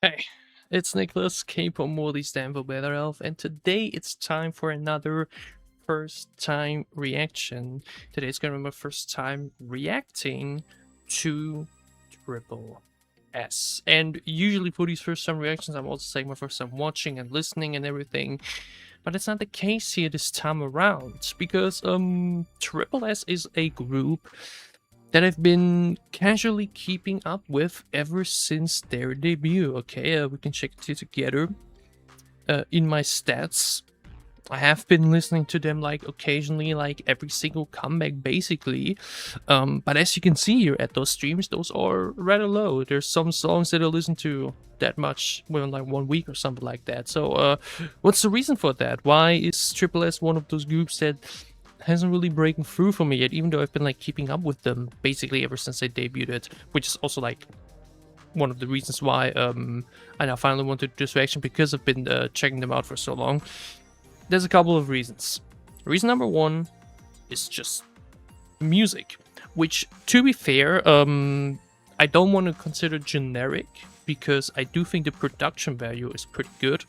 Hey, it's Niclas, K-pop Multistan for Better Health, and today it's time for another first time reaction. Today's gonna be my first time reacting to Triple S. And usually for these first time reactions, I'm also saying my first time watching and listening and everything. But it's not the case here this time around, because Triple S is a group that I've been casually keeping up with ever since their debut. Okay, we can check it here together. In my stats, I have been listening to them like occasionally, like every single comeback basically. But as you can see here at those streams, those are rather low. There's some songs that I listen to that much within like 1 week or something like that. So what's the reason for that? Why is Triple S one of those groups that hasn't really breaking through for me yet, even though I've been like keeping up with them basically ever since they debuted, which is also like one of the reasons why I now finally wanted to do this reaction, because I've been checking them out for so long. There's a couple of reasons. Reason number one is just music, which, to be fair, I don't want to consider generic, because I do think the production value is pretty good,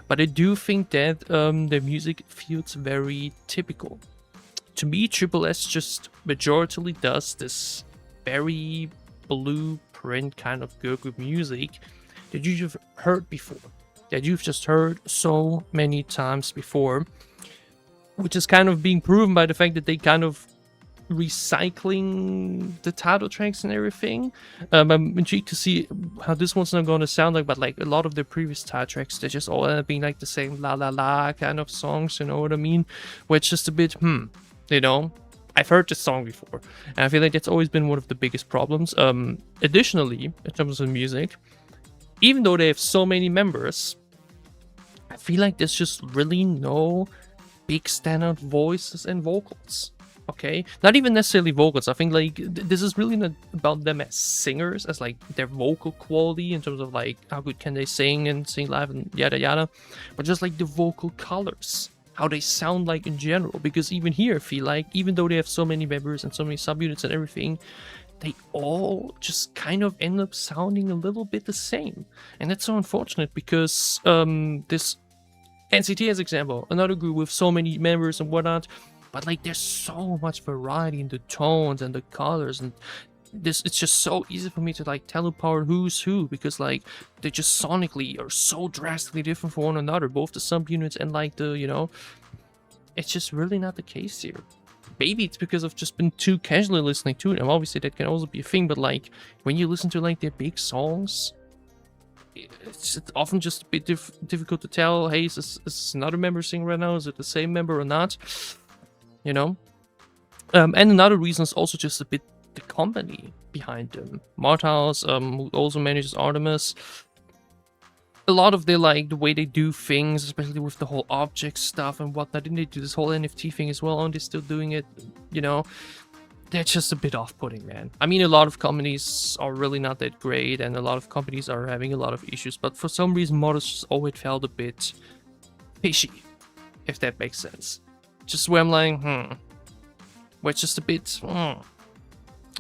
but I do think that the music feels very typical. To me, Triple S just majority does this very blueprint kind of girl group music that you've heard before, that you've just heard so many times before, which is kind of being proven by the fact that they kind of recycling the title tracks and everything. I'm intrigued to see how this one's not going to sound like, but like a lot of their previous title tracks, they just all end up being like the same la la la kind of songs, you know what I mean? Where it's just a bit, you know, I've heard this song before, and I feel like that's always been one of the biggest problems. Additionally, in terms of music, even though they have so many members, I feel like there's just really no big standout voices and vocals. Okay, not even necessarily vocals. I think like this is really not about them as singers, as like their vocal quality in terms of like how good can they sing and sing live and yada yada, but just like the vocal colors, how they sound like in general. Because even here, I feel like even though they have so many members and so many subunits and everything, they all just kind of end up sounding a little bit the same, and that's so unfortunate, because this NCT as example, another group with so many members and whatnot, but like there's so much variety in the tones and the colors, and this, it's just so easy for me to like tell apart who's who, because like they just sonically are so drastically different from one another, both the subunits and like the, you know, it's just really not the case here. Maybe it's because I've just been too casually listening to them. Obviously that can also be a thing, but like when you listen to like their big songs, it's often just a bit difficult to tell, hey, is this another member singing right now? Is it the same member or not? You know? And another reason is also just a bit the company behind them. Marthaus, who also manages Artemis, a lot of their like the way they do things, especially with the whole object stuff and whatnot. Didn't they do this whole NFT thing as well? Aren't they still doing it? You know, that's just a bit off-putting, man. I mean, a lot of companies are really not that great, and a lot of companies are having a lot of issues, but for some reason, Modus just always felt a bit fishy, if that makes sense. Just where I'm like, where it's just a bit,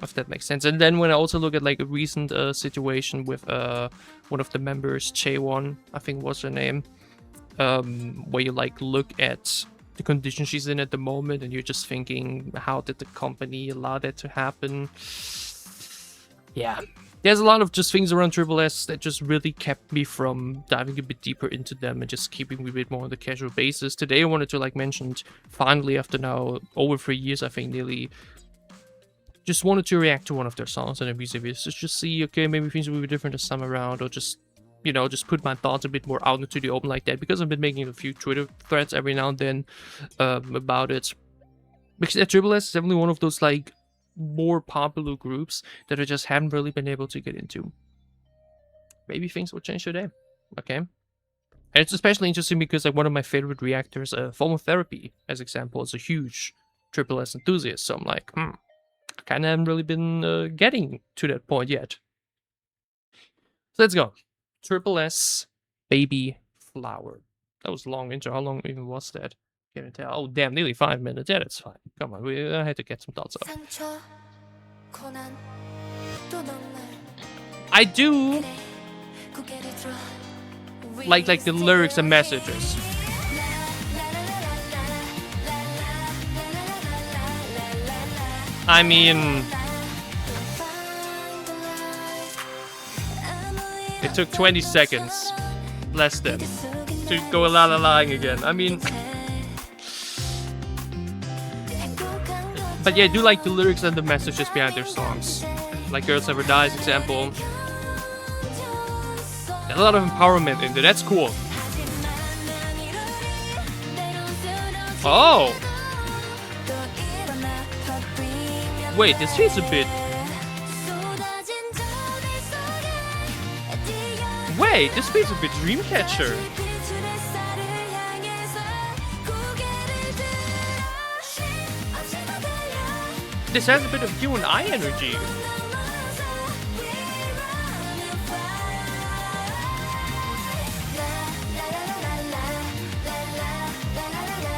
if that makes sense. And then when I also look at like a recent situation with one of the members, Chaewon, I think was her name, where you like look at the condition she's in at the moment, and you're just thinking, how did the company allow that to happen? Yeah, there's a lot of just things around Triple S that just really kept me from diving a bit deeper into them and just keeping me a bit more on the casual basis. Today I wanted to like mention, finally after now over 3 years, I think nearly, just wanted to react to one of their songs and their music videos, just see, okay, maybe things will be different this time around, or just, you know, just put my thoughts a bit more out into the open like that, because I've been making a few Twitter threads every now and then about it. Because Triple S is definitely one of those like more popular groups that I just haven't really been able to get into. Maybe things will change today, okay? And it's especially interesting because like one of my favorite reactors, Form of Therapy, as example, is a huge Triple S enthusiast. So I'm like, I kind of haven't really been getting to that point yet. So let's go. Triple S, Baby Flower. That was a long intro. How long even was that? Can't tell. Oh, damn, nearly 5 minutes. Yeah, that's fine. Come on, I had to get some thoughts up. I do like the lyrics and messages. I mean, it took 20 seconds, less than, to go la la laing again. I mean, but yeah, I do like the lyrics and the messages behind their songs. Like Girls Never Dies example. A lot of empowerment in there, that's cool. Oh! Wait, this feels a bit... Wait, this feels a bit Dreamcatcher. This has a bit of you and I energy.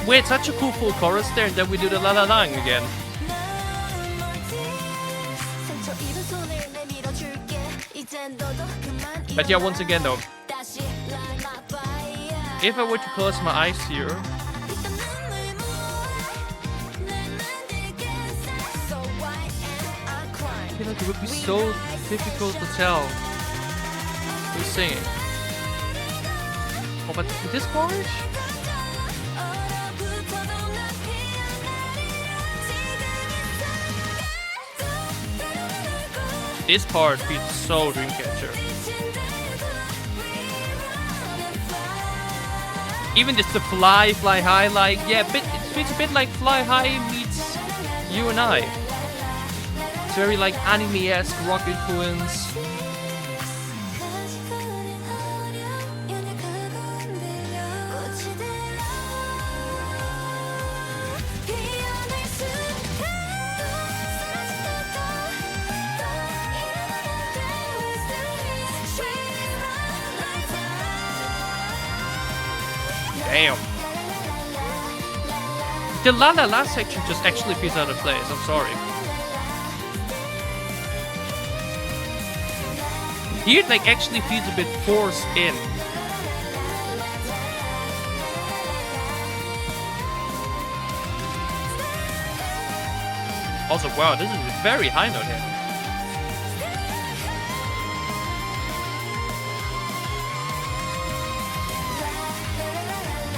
Wait, such a cool full chorus there, and then we do the la la lang again. But yeah, once again though, if I were to close my eyes here, I feel like it would be so difficult to tell who's singing. Oh, but this part? This part feels so Dreamcatcher. Even just the fly high, like, yeah, it feels a bit like Fly High meets You and I. It's very like anime-esque rock influence. Damn. The La La La section just actually feels out of place, I'm sorry. Here it like actually feels a bit forced in. Also, wow, this is a very high note here.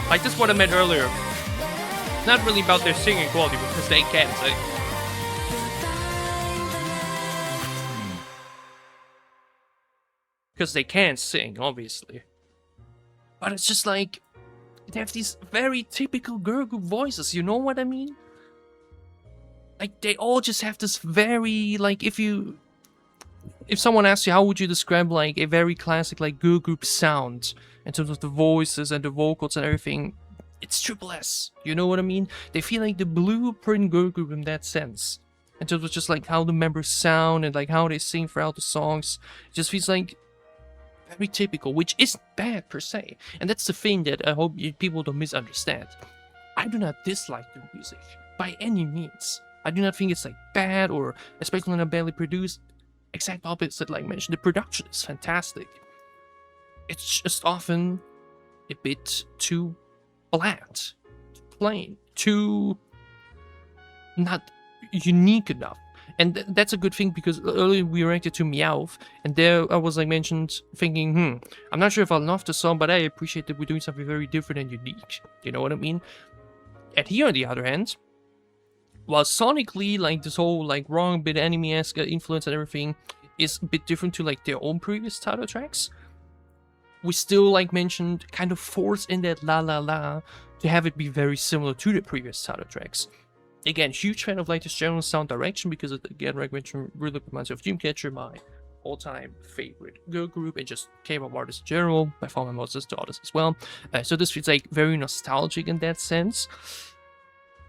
Like, this is what I meant earlier. It's not really about their singing quality, because they can't sing. Because they can't sing, obviously. But it's just like, they have these very typical girl group voices, you know what I mean? Like, they all just have this very, like, if someone asks you how would you describe, like, a very classic, like, girl group sound, in terms of the voices and the vocals and everything, it's tripleS. You know what I mean? They feel like the blueprint girl group in that sense. In terms of just like how the members sound and like how they sing throughout the songs. It just feels like very typical, which isn't bad per se. And that's the thing that I hope people don't misunderstand. I do not dislike the music by any means. I do not think it's like bad or especially when I'm badly produced. Exact opposite, like mentioned, the production is fantastic. It's just often a bit too bland, too plain, too not unique enough. And that's a good thing, because earlier we reacted to Meowth, and there I was like mentioned thinking, I'm not sure if I love the song, but I appreciate that we're doing something very different and unique. You know what I mean? And here on the other hand, while sonically, like this whole like wrong bit anime-esque influence and everything is a bit different to like their own previous title tracks, we still, like mentioned, kind of force in that la la la to have it be very similar to the previous title tracks. Again, huge fan of like this general sound direction, because it, again, like mentioned, really reminds me of Dreamcatcher, my all-time favorite girl group, and just K-pop artists in general, by far my most listened to artists as well. So this feels like very nostalgic in that sense.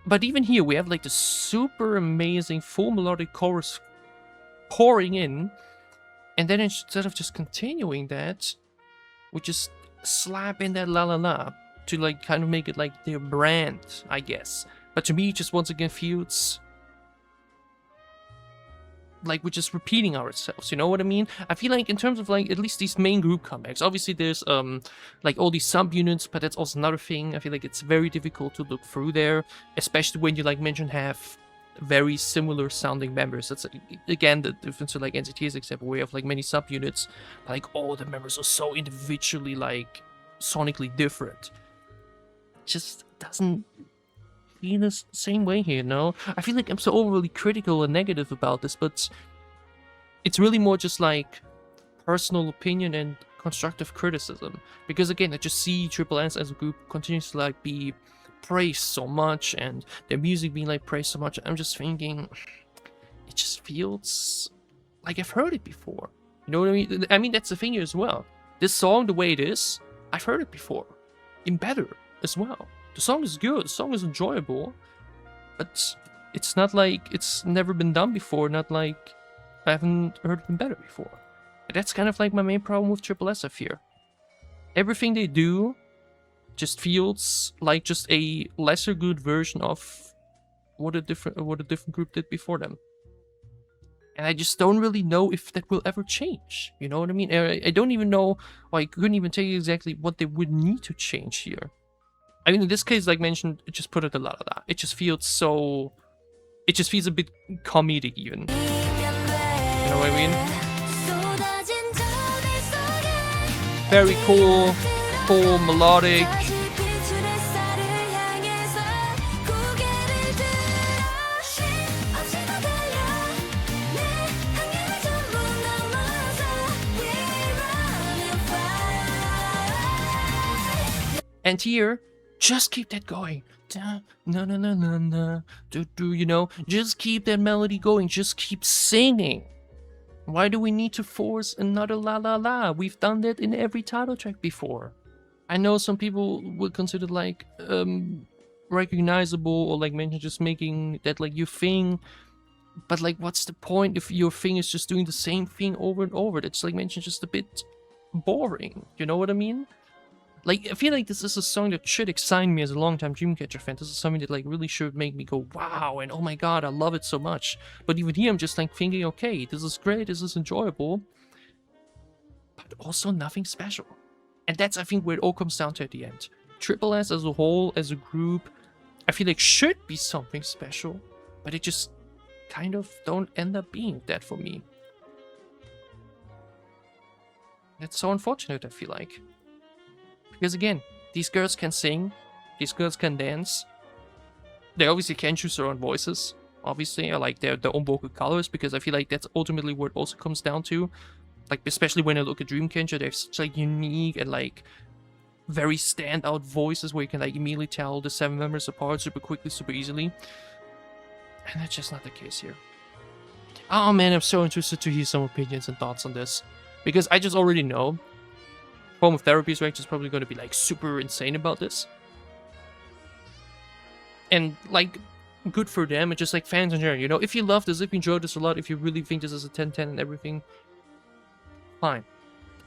But even here, we have like the super amazing full melodic chorus pouring in, and then instead of just continuing that, we just slap in that la la la to like kind of make it like their brand, I guess. But to me, it just once again feels like we're just repeating ourselves, you know what I mean? I feel like in terms of like at least these main group comebacks, obviously there's like all these subunits, but that's also another thing. I feel like it's very difficult to look through there, especially when you like mentioned have very similar sounding members. That's again the difference to like NCT's example, where you have like many subunits, but like all the members are so individually like sonically different. It just doesn't feel the same way here, no? I feel like I'm so overly critical and negative about this, but it's really more just like personal opinion and constructive criticism. Because again, I just see tripleS as a group continues to like be praised so much, and their music being like praised so much. I'm just thinking, it just feels like I've heard it before. You know what I mean? I mean, that's the thing here as well. This song, the way it is, I've heard it before. In better as well. The song is good, the song is enjoyable, but it's not like it's never been done before, not like I haven't heard it better before. And that's kind of like my main problem with tripleS, I fear. Everything they do just feels like just a lesser good version of what a different group did before them. And I just don't really know if that will ever change. You know what I mean? I don't even know, or I couldn't even tell you exactly what they would need to change here. I mean, in this case, like mentioned, it just put it a lot of that. It just feels so... It just feels a bit comedic, even. You know what I mean? Very cool, melodic. And here, just keep that going. Na na na na na. You know, just keep that melody going. Just keep singing. Why do we need to force another la la la? We've done that in every title track before. I know some people would consider like recognizable, or like mention just making that like your thing. But like, what's the point if your thing is just doing the same thing over and over? That's like mentioned just a bit boring. You know what I mean? Like, I feel like this is a song that should excite me as a long-time Dreamcatcher fan. This is something that, like, really should make me go, wow, and oh my god, I love it so much. But even here, I'm just, like, thinking, okay, this is great, this is enjoyable, but also nothing special. And that's, I think, where it all comes down to at the end. tripleS as a whole, as a group, I feel like should be something special, but it just kind of don't end up being that for me. That's so unfortunate, I feel like. Because again, these girls can sing, these girls can dance. They obviously can choose their own voices, obviously, or like their own vocal colors, because I feel like that's ultimately what it also comes down to. Like, especially when I look at Dreamcatcher, they have such like unique and like very standout voices where you can like immediately tell the 7 members apart super quickly, super easily. And that's just not the case here. Oh man, I'm so interested to hear some opinions and thoughts on this. Because I just already know Form of Therapy's range is probably going to be like super insane about this. And like, good for them, and just like fans in general, you know, if you love this, if you enjoyed this a lot, if you really think this is a 10-10 and everything, fine.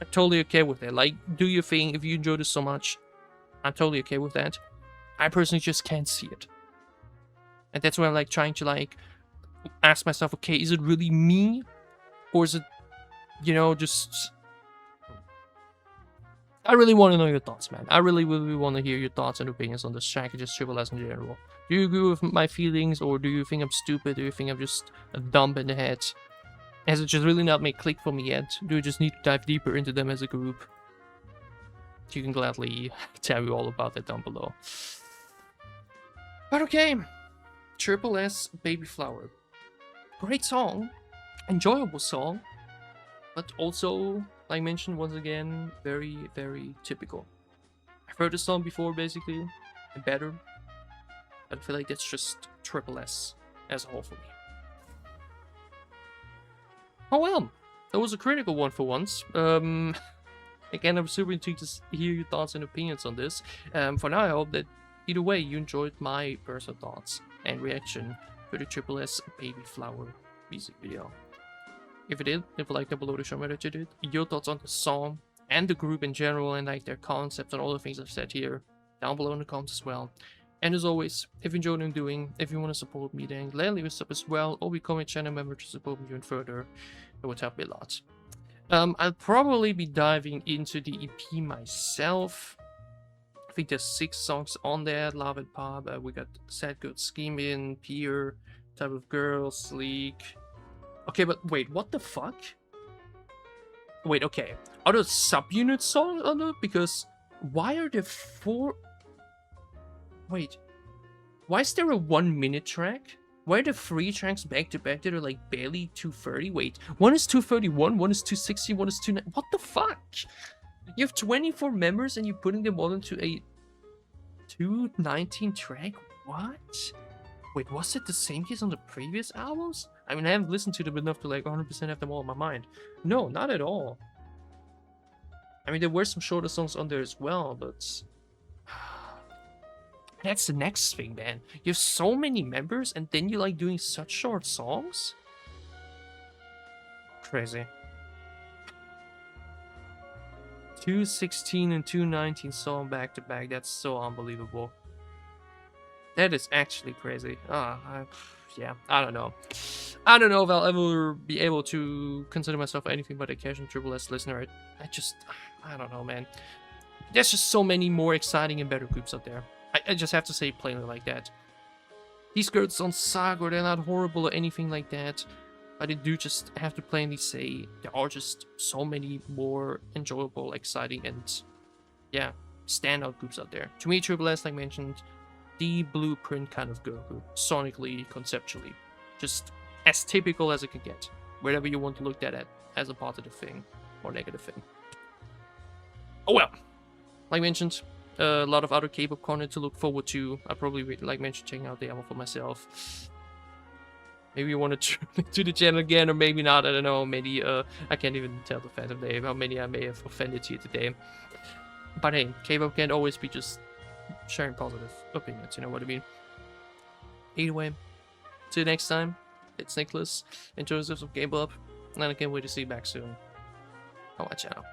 I'm totally okay with that. Like, do your thing. If you enjoy this so much, I'm totally okay with that. I personally just can't see it. And that's why I'm like trying to like ask myself, okay, is it really me? Or is it, you know, just... I really want to know your thoughts, man. I really want to hear your thoughts and opinions on this track and just tripleS in general. Do you agree with my feelings, or do you think I'm stupid? Do you think I'm just a dumb in the head? Has it just really not made click for me yet? Do you just need to dive deeper into them as a group? You can gladly tell me all about that down below. But okay, tripleS Baby Flower. Great song, enjoyable song, but also, like I mentioned once again, very, very typical. I've heard this song before, basically, and better, but I feel like that's just tripleS as a whole for me. Oh well, that was a critical one for once. Again, I'm super intrigued to hear your thoughts and opinions on this. For now, I hope that either way you enjoyed my personal thoughts and reaction to the tripleS Baby Flower music video. If you did, leave a like down below to show me that you did. Your thoughts on the song and the group in general, and like their concepts and all the things I've said here down below in the comments as well. And as always, if you enjoy what I'm doing, if you want to support me, then gladly leave a sub as well, or become a channel member to support me even further. It would help me a lot. I'll probably be diving into the EP myself. I think there's 6 songs on there. Love and Pop. We got Sad Good Scheming, Peer, Type of Girl, Sleek. Okay, but wait, what the fuck? Wait, okay. Are those subunit songs on it? Because why are there 4? Wait. Why is there a 1-minute track? Why are the 3 tracks back to back that are like barely 2:30? Wait, one is 2:31, one is 2:60, one is 2:09. What the fuck? You have 24 members and you're putting them all into a 2:19 track? What? Wait, was it the same case on the previous albums? I mean, I haven't listened to them enough to like 100% have them all in my mind. No, not at all. I mean, there were some shorter songs on there as well, but that's the next thing, man. You have so many members and then you like doing such short songs? Crazy. 2:16 and 2:19 song back to back. That's so unbelievable. That is actually crazy. Yeah, I don't know. I don't know if I'll ever be able to consider myself anything but a casual tripleS listener. I don't know, man. There's just so many more exciting and better groups out there. I just have to say plainly like that. These girls don't suck or they're not horrible or anything like that. But I do just have to plainly say there are just so many more enjoyable, exciting, and yeah, standout groups out there. To me, tripleS, like mentioned, the blueprint kind of girl group, sonically, conceptually. Just as typical as it can get. Wherever you want to look at it as a positive thing or negative thing. Oh well. Like mentioned, a lot of other K-pop content to look forward to. I probably, like mentioned, checking out the album for myself. Maybe you want to tune to the channel again, or maybe not. I don't know. Maybe I can't even tell the Phantom Dave how many I may have offended here today. But hey, K-pop can't always be just sharing positive opinions, you know what I mean? Either way, till next time, it's Niclas, enjoy yourself some K-pop, and I can't wait to see you back soon on my channel.